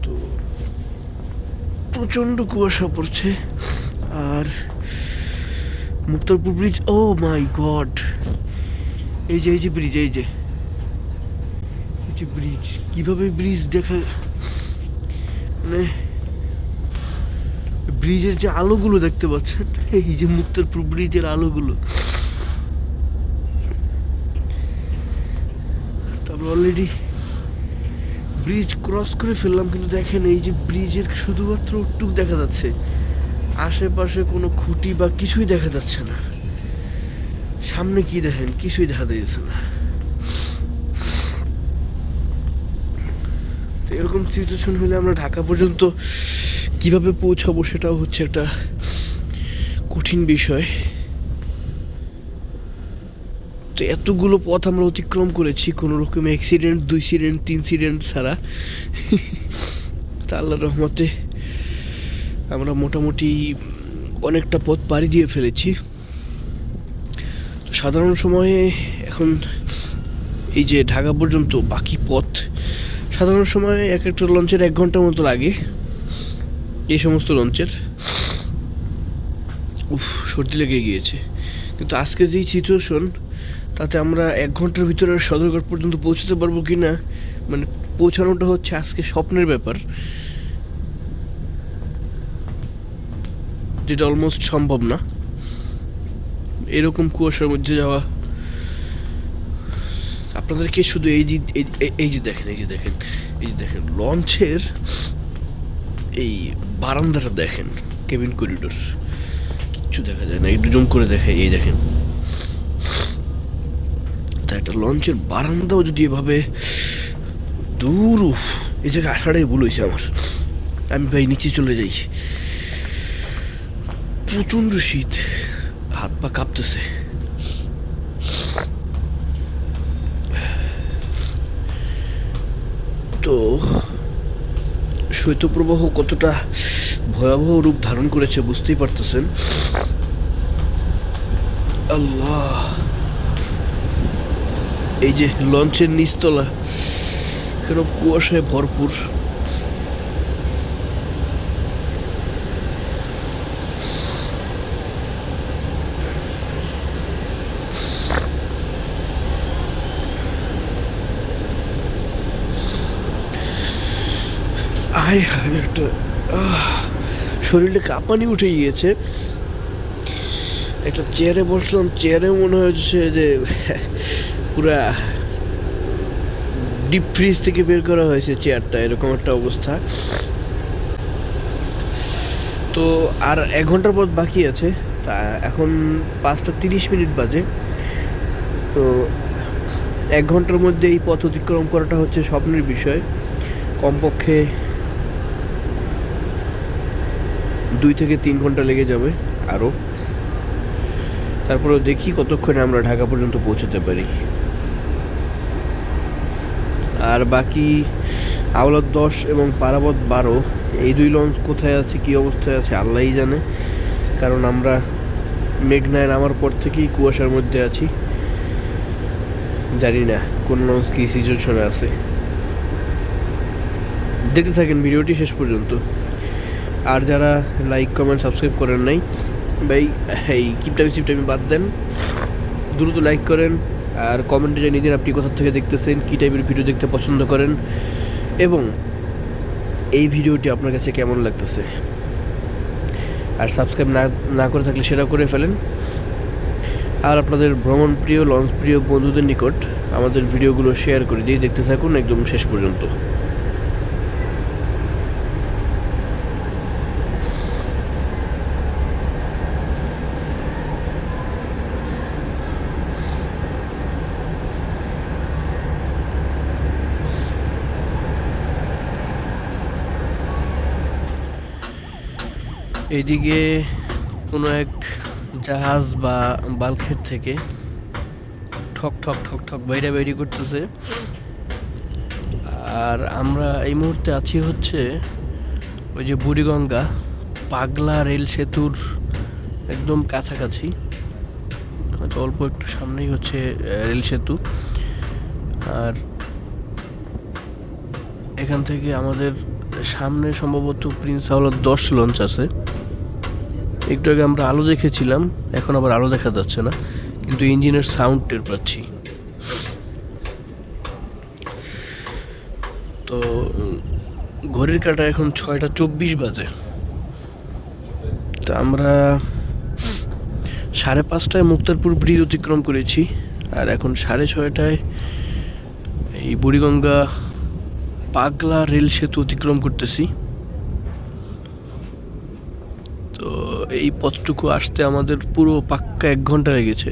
তো প্রচন্ড কুয়াশা পড়ছে। আর মুক্তারপুর ব্রিজ, ও মাই গড, এই যে ব্রিজ, এই যে ব্রিজ, কিভাবে ব্রিজ দেখা, মানে ব্রিজের যে আলোগুলো দেখতে পাচ্ছেন, এই যে মুক্তারপুর ব্রিজের আলোগুলো। তারপর অলরেডি ব্রিজ ক্রস করে ফেললাম, কিন্তু দেখেন এই যে ব্রিজের শুধুমাত্র ওটুকু দেখা যাচ্ছে, আশেপাশে কোনো খুঁটি বা কিছুই দেখা যাচ্ছে না। সামনে কি দেখেন, কিছুই দেখা যাচ্ছে না। তো এরকম সিচুয়েশন হলে আমরা ঢাকা পর্যন্ত কিভাবে পৌঁছাবো সেটাও হচ্ছে একটা কঠিন বিষয়। তো এতগুলো পথ আমরা অতিক্রম করেছি কোনো রকম অ্যাক্সিডেন্ট, 2 সিডেন্ট 3 সিডেন্ট ছাড়া। তা আল্লাহর রহমতে আমরা মোটামুটি অনেকটা পথ পাড়ি দিয়ে ফেলেছি। তো সাধারণ সময়ে এখন এই যে ঢাকা পর্যন্ত বাকি পথ, সাধারণ সময়ে এক একটা লঞ্চের 1 ঘন্টার মতো লাগে। এই সমস্ত লঞ্চের সর্দি লেগে গিয়েছে। কিন্তু আজকে যেই সিচুয়েশন, তাতে আমরা 1 ঘন্টার ভিতরে সদরঘাট পর্যন্ত পৌঁছতে পারবো কি না, মানে পৌঁছানোটা হচ্ছে আজকে স্বপ্নের ব্যাপার, যেটা অলমোস্ট সম্ভব না এরকম কুয়াশার মধ্যে যাওয়া। আপনাদেরকে শুধু এই যে দেখেন লঞ্চের এই বারান্দাটা দেখেন, কেবিন করিডোর, কিচ্ছু দেখা যায় না। একটু জুম করে দেখাই, এই দেখেন। অবস্থা, একটা লঞ্চের বারান্দাও যদি এভাবে দূর, এই জায়গায় আসাটাই ভুল হয়েছে আমার। আমি ভাই নিচে চলে যাই, প্রচণ্ড শীত, হাত পা কাঁপতেছে। তো শৈত্যপ্রবাহ কতটা ভয়াবহ রূপ ধারণ করেছে বুঝতেই পারতেছেন। আল্লাহ, এই যে লঞ্চের নিচতলা কেন কুয়াশায় ভরপুর। আয় হায়, একটা শরীরে কাঁপানি উঠে গিয়েছে। একটা চেয়ারে বসলাম, চেয়ারে মনে হচ্ছে যে পুরা ডিপ ফ্রিজ থেকে বের করা হয়েছে চেয়ারটা, এরকম একটা অবস্থা। তো আর 1 ঘন্টার পর বাকি আছে, তা এখন 5:30 বাজে। তো 1 ঘন্টার মধ্যে এই পথ অতিক্রম করাটা হচ্ছে স্বপ্নের বিষয়। কমপক্ষে 2 থেকে 3 ঘন্টা লেগে যাবে আরও। তারপরেও দেখি কতক্ষণে আমরা ঢাকা পর্যন্ত পৌঁছতে পারি। আর বাকি আওলাদ 10 এবং পারাবত 12 এই 2 লঞ্চ কোথায় আছে, কী অবস্থায় আছে আল্লাহই জানে। কারণ আমরা মেঘনায় নামার পর থেকেই কুয়াশার মধ্যে আছি, জানি না কোন লঞ্চ কী সিচুয়েশনে আছে। দেখতে থাকেন ভিডিওটি শেষ পর্যন্ত। আর যারা লাইক কমেন্ট সাবস্ক্রাইব করেন নাই ভাই, এই কিপটামি বাদ দেন, দ্রুত লাইক করেন। আর কমেন্টে জানিয়ে দিন আপনি কোথা থেকে দেখতেছেন, কী টাইপের ভিডিও দেখতে পছন্দ করেন, এবং এই ভিডিওটি আপনার কাছে কেমন লাগতেছে। আর সাবস্ক্রাইব না করে থাকলে সেটা করে ফেলেন। আর আপনাদের ভ্রমণ প্রিয়, লঞ্চ প্রিয় বন্ধুদের নিকট আমাদের ভিডিওগুলো শেয়ার করে দিয়ে দেখতে থাকুন একদম শেষ পর্যন্ত। এইদিকে কোনো এক জাহাজ বা বাল্কহেড থেকে ঠক ঠক ঠক ঠক বাইরে করতেছে। আর আমরা এই মুহূর্তে আছি হচ্ছে ওই যে বুড়িগঙ্গা পাগলা রেল সেতুর একদম কাছাকাছি, হয়তো অল্প একটু সামনেই হচ্ছে রেল সেতু। আর এখান থেকে আমাদের সামনে সম্ভবত প্রিন্স আওলাদ 10 লঞ্চ আছে। একটু আগে আমরা আলো দেখেছিলাম, এখন আবার আলো দেখা যাচ্ছে না, কিন্তু ইঞ্জিনের সাউন্ড টের পাচ্ছি। তো ঘড়ির কাঁটা এখন 6:24 বাজে। তো আমরা 5:30টায় মুক্তারপুর ব্রিজ অতিক্রম করেছি, আর এখন 6:30টায় এই বুড়িগঙ্গা পাগলা রেল সেতু অতিক্রম করতেছি। তো এই পথটুকু আসতে আমাদের পুরো পাক্কা 1 ঘন্টা লেগেছে।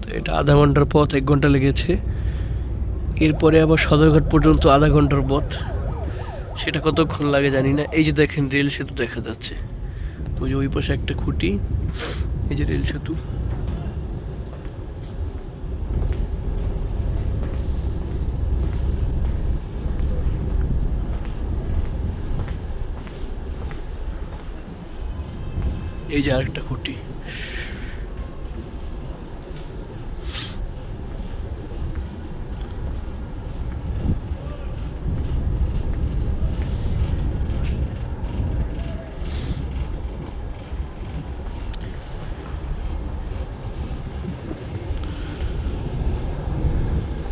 তো এটা আধা ঘন্টার পথ, 1 ঘন্টা লেগেছে। এরপরে আবার সদরঘাট পর্যন্ত আধা ঘন্টার পথ, সেটা কতক্ষণ লাগে জানি না। এই যে দেখেন রেল সেতু দেখা যাচ্ছে, ওই যে ওই পাশে একটা খুঁটি, এই যে রেল সেতু। এই যে আরেকটা খুঁটি।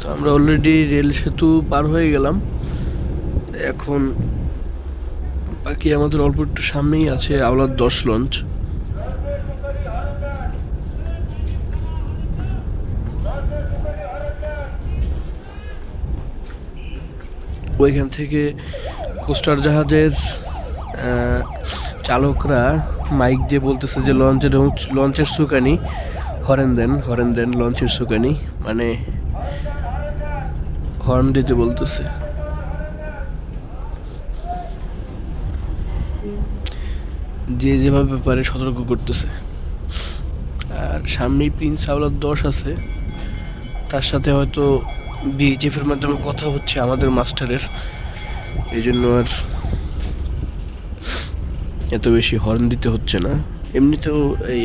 তো আমরা অলরেডি রেল সেতু পার হয়ে গেলাম। এখন বাকি আমাদের অল্প একটু সামনেই আছে আওলাদ 10 লঞ্চ। ওইখান থেকে কোস্টার জাহাজের চালকরা মাইক দিয়ে বলতেছে যে লঞ্চের সুকানি হরেন দেন লঞ্চের সুকানি, মানে হর্ন দিতে বলতেছে। যে যেভাবে পারে সতর্ক করতেছে। আর সামনেই প্রিন্স আওলাদ 10 আছে, তার সাথে হয়তো বিএইচএফের মাধ্যমে কথা হচ্ছে আমাদের মাস্টারের, এই জন্য আর এত বেশি হর্ন দিতে হচ্ছে না। এমনিতেও এই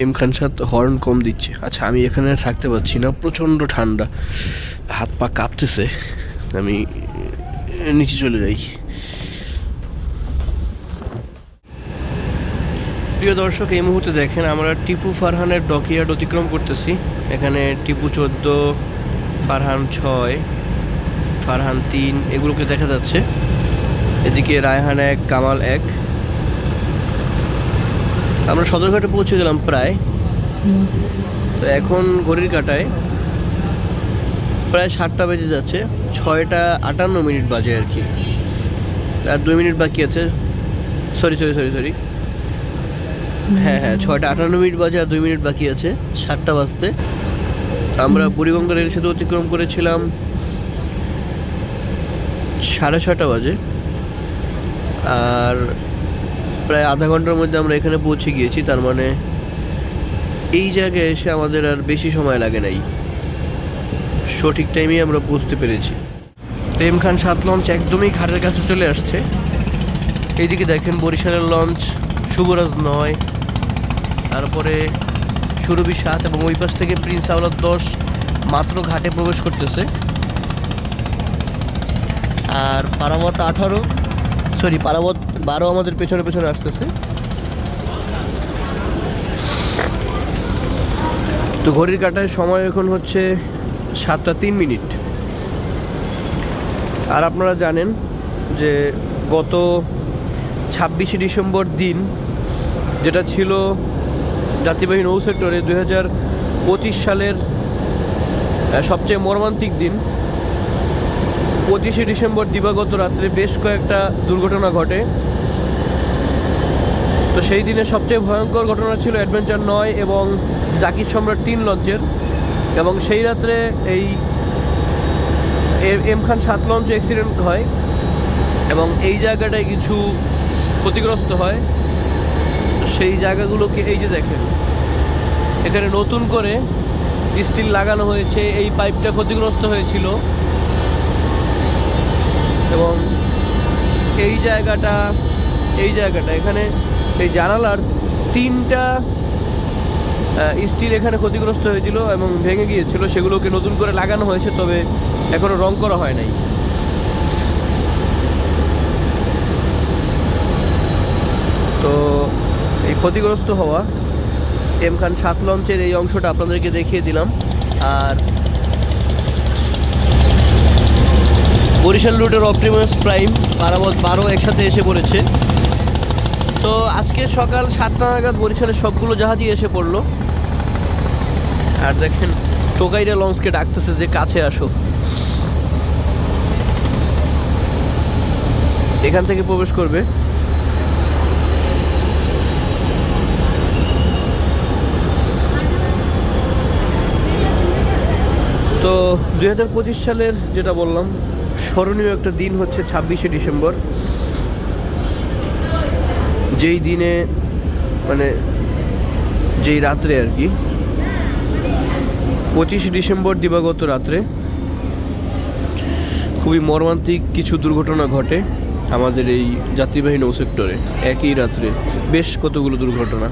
এম খান সাত হর্ন কম দিচ্ছে। আচ্ছা, আমি এখানে আর থাকতে পারছি না, প্রচণ্ড ঠান্ডা, হাত পা কাঁপতেছে, আমি নিচে চলে যাই। প্রিয় দর্শক, এই মুহূর্তে দেখেন আমরা টিপু ফারহানের ডকইয়ার্ড অতিক্রম করতেছি। এখানে টিপু 14, ফারহান 6, ফারহান 3 এগুলোকে দেখা যাচ্ছে। এদিকে রায়হান 1, কামাল 1। আমরা সদরঘাটে পৌঁছে গেলাম প্রায়। তো এখন ঘড়ির কাঁটায় প্রায় 7টা বেজে যাচ্ছে, 6:58 বাজে আর কি। আর 2 মিনিট বাকি আছে। সরি, হ্যাঁ 6:58 বাজে, আর 2 মিনিট বাকি আছে 7টা বাজতে। আমরা বুড়িগঙ্গা রেল সেতু অতিক্রম করেছিলাম 6:30 বাজে, আর প্রায় আধা ঘন্টার মধ্যে আমরা এখানে পৌঁছে গিয়েছি। তার মানে এই জায়গায় এসে আমাদের আর বেশি সময় লাগে নাই, সঠিক টাইমেই আমরা বুঝতে পেরেছি। এম খান 7 লঞ্চ একদমই ঘাটের কাছে চলে আসছে। এইদিকে দেখেন বরিশালের লঞ্চ শুভরাজ 9, তারপরে সুরভি 7 এবং ওই পাশ থেকে প্রিন্স আওলাদ 10 মাত্র ঘাটে প্রবেশ করতেছে। আর পারাবত 12 আমাদের পেছনে আসতেছে। তো ঘড়ির কাঁটায় সময় এখন হচ্ছে 7:03। আর আপনারা জানেন যে গত 26শে ডিসেম্বর দিন, যেটা ছিল যাত্রীবাহী নৌ সেক্টরে 2025 সালের সবচেয়ে মর্মান্তিক দিন, 25শে ডিসেম্বর দিবাগত রাত্রে বেশ কয়েকটা দুর্ঘটনা ঘটে। তো সেই দিনে সবচেয়ে ভয়ঙ্কর ঘটনা ছিল অ্যাডভেঞ্চার 9 এবং জাকির সম্রাট 3 লঞ্চের। এবং সেই রাত্রে এই এম খান 7 লঞ্চ অ্যাক্সিডেন্ট হয় এবং এই জায়গাটায় কিছু ক্ষতিগ্রস্ত হয়। তো সেই জায়গাগুলোকে এই যে দেখেন, এখানে নতুন করে স্টিল লাগানো হয়েছে। এই পাইপটা ক্ষতিগ্রস্ত হয়েছিল এবং এই জায়গাটা এখানে এই জানালার 3টা স্টিল এখানে ক্ষতিগ্রস্ত হয়েছিল এবং ভেঙে গিয়েছিল, সেগুলোকে নতুন করে লাগানো হয়েছে, তবে এখনো রং করা হয় নাই। তো এই ক্ষতিগ্রস্ত হওয়া এম খান 7 লঞ্চের এই অংশটা আপনাদেরকে দেখিয়ে দিলাম। আর বরিশাল রুটের অপটিমাস প্রাইম, পারাবত 12 একসাথে এসে পড়েছে। তো আজকে সকাল 7টা নাগাদ বরিশালের সবগুলো জাহাজই এসে পড়লো। আর দেখেন টোকাইরা লঞ্চকে ডাকতেছে যে কাছে আসো, এখান থেকে প্রবেশ করবে। তো 2025 সালের যেটা বললাম স্মরণীয় একটা দিন হচ্ছে 26শে ডিসেম্বর, যেই দিনে মানে যেই রাত্রে আর কি 25শে ডিসেম্বর দিবাগত রাত্রে খুবই মর্মান্তিক কিছু দুর্ঘটনা ঘটে আমাদের এই যাত্রীবাহী নৌ সেক্টরে। একই রাত্রে বেশ কতগুলো দুর্ঘটনা।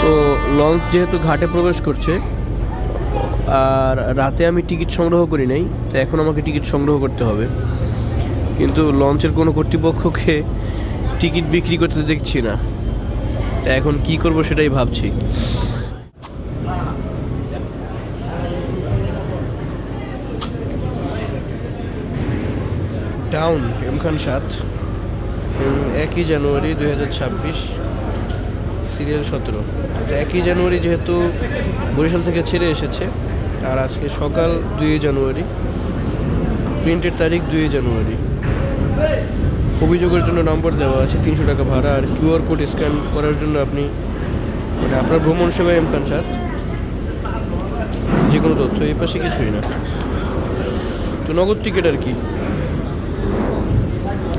তো লঞ্চ যেহেতু ঘাটে প্রবেশ করছে, আর রাতে আমি টিকিট সংগ্রহ করি নাই, তো এখন আমাকে টিকিট সংগ্রহ করতে হবে। কিন্তু লঞ্চের কোনো কর্তৃপক্ষকে টিকিট বিক্রি করতে দেখছি না, তা এখন কি করব সেটাই ভাবছি। টাউন এম খান 7, 1 জানুয়ারি 2026, সিরিয়াল 17। তো 1 জানুয়ারি যেহেতু বরিশাল থেকে ছেড়ে এসেছে, আর আজকে সকাল 2 জানুয়ারি, প্রিন্টের তারিখ 2 জানুয়ারি। অভিযোগের জন্য নম্বর দেওয়া আছে, 300 টাকা ভাড়া। আর কিউআর কোড স্ক্যান করার জন্য আপনি মানে আপনার ভ্রমণ সেবা এম খান সাত, যে কোনো তথ্য। এই পাশে কিছুই না, তো নগদ টিকিট আর কি।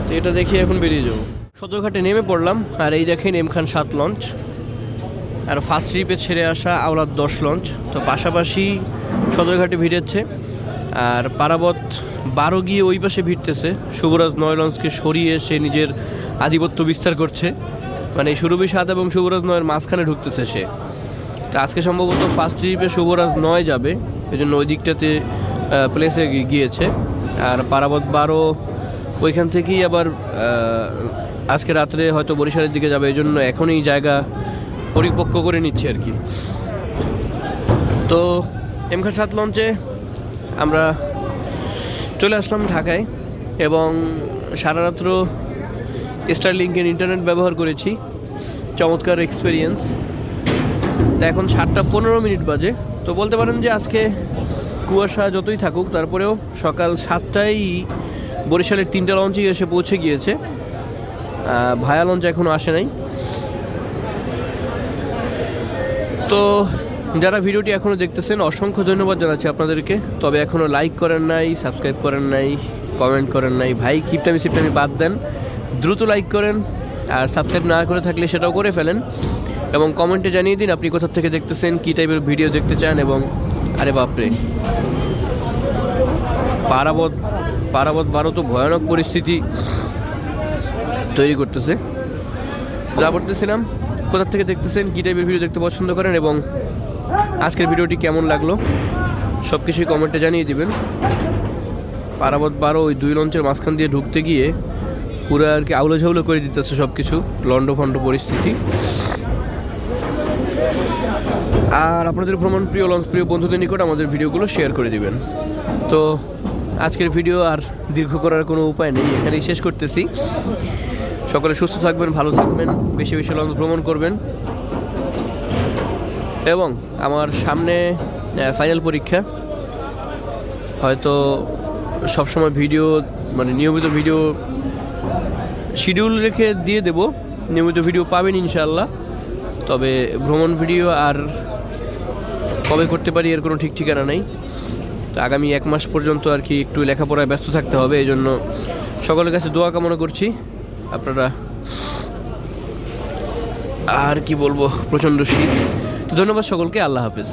তো এটা দেখে এখন বেরিয়ে যাবো। সদরঘাটে নেমে পড়লাম, আর এই দেখেন এম খান 7 লঞ্চ, আর ফার্স্ট ট্রিপে ছেড়ে আসা আওলাদ 10 লঞ্চ। তো পাশাপাশি সদরঘাটে ভিড়েছে, আর পারাবত 12 গিয়ে ওই পাশে ভিড়তেছে। শুভরাজ 9 লঞ্চকে সরিয়ে সে নিজের আধিপত্য বিস্তার করছে, মানে সুরভি 7 এবং শুভরাজ 9-এর মাঝখানে ঢুকতেছে সে। তো আজকে সম্ভবত ফার্স্ট ট্রিপে শুভরাজ 9 যাবে, এই জন্য ওই দিকটাতে প্লেসে গিয়েছে। আর পারাবত 12 ওইখান থেকেই আবার আজকে রাত্রে হয়তো বরিশালের দিকে যাবে, এই জন্য এখনই জায়গা পরিপক্ক করে নিচ্ছে আর কি। তো এম খান 7 লঞ্চে আমরা চলে আসলাম ঢাকায়, এবং সারা রাত্র স্টারলিংকের ইন্টারনেট ব্যবহার করেছি। চমৎকার এক্সপিরিয়েন্স। এখন 7:15 বাজে। তো বলতে পারেন যে আজকে কুয়াশা যতই থাকুক, তারপরেও সকাল 7টায় বরিশালের 3টা লঞ্চই এসে পৌঁছে গিয়েছে। ভায়া লঞ্চ এখনও আসে নাই। তো যারা ভিডিওটি এখনও দেখতেছেন, অসংখ্য ধন্যবাদ জানাচ্ছি আপনাদেরকে। তবে এখনও লাইক করেন নাই, সাবস্ক্রাইব করেন নাই, কমেন্ট করেন নাই, ভাই কিপটামি সিপটামি বাদ দেন, দ্রুত লাইক করেন। আর সাবস্ক্রাইব না করে থাকলে সেটাও করে ফেলেন, এবং কমেন্টে জানিয়ে দিন আপনি কোথা থেকে দেখতেছেন, কী টাইপের ভিডিও দেখতে চান। এবং আরে বাপরে, পারাবত 12 তো ভয়ানক পরিস্থিতি তৈরি করতেছে। যা বলতেছিলাম, কোথা থেকে দেখতেছেন, কী টাইপের ভিডিও দেখতে পছন্দ করেন, এবং আজকের ভিডিওটি কেমন লাগলো সব কিছুই কমেন্টে জানিয়ে দিবেন। পারাবত 12 ওই 2 লঞ্চের মাঝখান দিয়ে ঢুকতে গিয়ে পুরো আর কি আউলো ঝাউলো করে দিতেছে সব কিছু, লন্ডভন্ড পরিস্থিতি। আর আপনাদের ভ্রমণ প্রিয় লঞ্চ প্রিয় বন্ধুদের নিকট আমাদের ভিডিওগুলো শেয়ার করে দিবেন। তো আজকের ভিডিও আর দীর্ঘ করার কোনো উপায় নেই, এখানেই শেষ করতেছি। সকলে সুস্থ থাকবেন, ভালো থাকবেন, বেশি বেশি লঞ্চ ভ্রমণ করবেন। এবং আমার সামনে ফাইনাল পরীক্ষা, হয়তো সবসময় ভিডিও মানে নিয়মিত ভিডিও শিডিউল রেখে দিয়ে দেব, নিয়মিত ভিডিও পাবেন ইনশাআল্লাহ। তবে ভ্রমণ ভিডিও আর কবে করতে পারি এর কোনো ঠিক ঠিকানা নেই। তো আগামী 1 মাস পর্যন্ত আর কি একটু লেখাপড়ায় ব্যস্ত থাকতে হবে, এই জন্য সকলের কাছে দোয়া কামনা করছি। আপনারা আর কি বলবো, প্রচণ্ড শীত। তো ধন্যবাদ সকলকে, আল্লাহ হাফেজ।